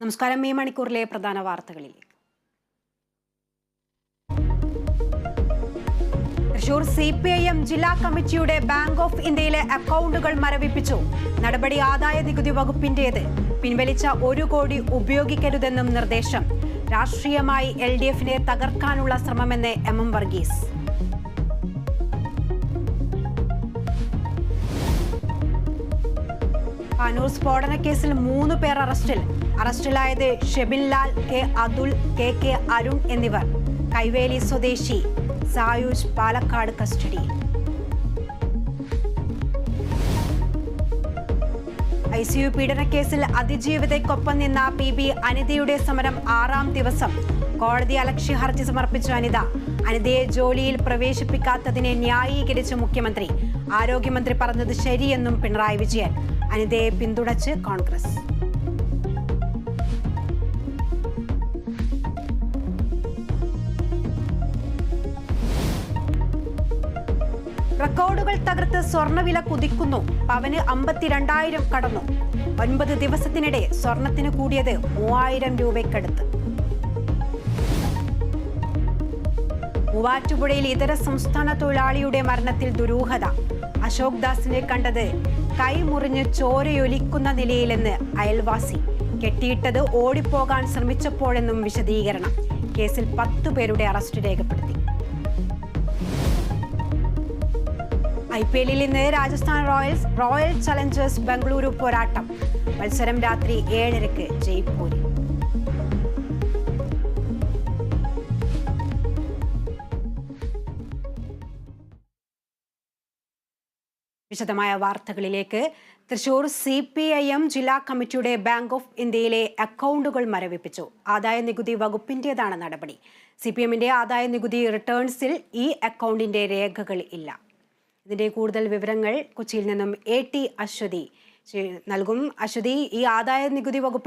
നമസ്കാരം. ഈ മണിക്കൂറിലെ പ്രധാന വാർത്തകളിലേക്ക്. തൃശൂർ CPIM ജില്ലാ കമ്മിറ്റിയുടെ ബാങ്ക് ഓഫ് ഇന്ത്യയിലെ അക്കൗണ്ടുകൾ മരവിപ്പിച്ചു. നടപടി ആദായ നികുതി വകുപ്പിന്റേത്. പിൻവലിച്ച 1 കോടി ഉപയോഗിക്കരുതെന്നും നിർദ്ദേശം. രാഷ്ട്രീയമായി LDFനെ തകർക്കാനുള്ള ശ്രമമെന്ന് MM വർഗീസ്. പാനൂർ സ്ഫോടന കേസിൽ 3 പേർ അറസ്റ്റിലായത് ഷെബിൻലാൽ, K അതുൽ, KK അരുൺ എന്നിവർ. കൈവേലി സ്വദേശി സായൂജ് പാലക്കാട് കസ്റ്റഡിയിൽ. ICU പീഡനക്കേസിൽ അതിജീവിതയ്ക്കൊപ്പം നിന്ന PB അനിതയുടെ സമരം 6ാം ദിവസം. കോടതി അലക്ഷ്യ ഹർജി സമർപ്പിച്ച അനിതയെ ജോലിയിൽ പ്രവേശിപ്പിക്കാത്തതിനെ ന്യായീകരിച്ച മുഖ്യമന്ത്രി. ആരോഗ്യമന്ത്രി പറഞ്ഞത് ശരിയെന്നും പിണറായി വിജയൻ. അനിതയെ പിന്തുണച്ച് കോൺഗ്രസ്. റെക്കോർഡുകൾ തകർത്ത് സ്വർണ്ണവില കുതിക്കുന്നു. പവന് 52,000 കടന്നു. 9 ദിവസത്തിനിടെ സ്വർണത്തിന് കൂടിയത് 3,000 രൂപയ്ക്കടുത്ത്. മൂവാറ്റുപുഴയിൽ ഇതര സംസ്ഥാന തൊഴിലാളിയുടെ മരണത്തിൽ ദുരൂഹത. അശോക് ദാസിനെ കണ്ടത് കൈമുറിഞ്ഞ് ചോരയൊലിക്കുന്ന നിലയിലെന്ന് അയൽവാസി. കെട്ടിയിട്ടത് ഓടിപ്പോകാൻ ശ്രമിച്ചപ്പോഴെന്നും വിശദീകരണം. കേസിൽ 10 പേരുടെ അറസ്റ്റ് രേഖപ്പെടുത്തി. IPLൽ ഇന്ന് രാജസ്ഥാൻ റോയൽ ചലഞ്ചേഴ്സ് ബംഗളൂരു പോരാട്ടം. മത്സരം രാത്രി 7:30 ജയ്പൂരിൽ. വിശദമായ വാർത്തകളിലേക്ക്. തൃശൂർ CPIM ജില്ലാ കമ്മിറ്റിയുടെ ബാങ്ക് ഓഫ് ഇന്ത്യയിലെ അക്കൗണ്ടുകൾ മരവിപ്പിച്ചു. ആദായ നികുതി വകുപ്പിന്റേതാണ് നടപടി. CPMന്റെ ആദായ നികുതി റിട്ടേൺസിൽ ഈ അക്കൗണ്ടിന്റെ രേഖകൾ ഇല്ല. ഇതിന്റെ കൂടുതൽ വിവരങ്ങൾ കൊച്ചിയിൽ നിന്നും AT അശ്വതി നൽകും. അശ്വതി, ഈ ആദായ നികുതി വകുപ്പ്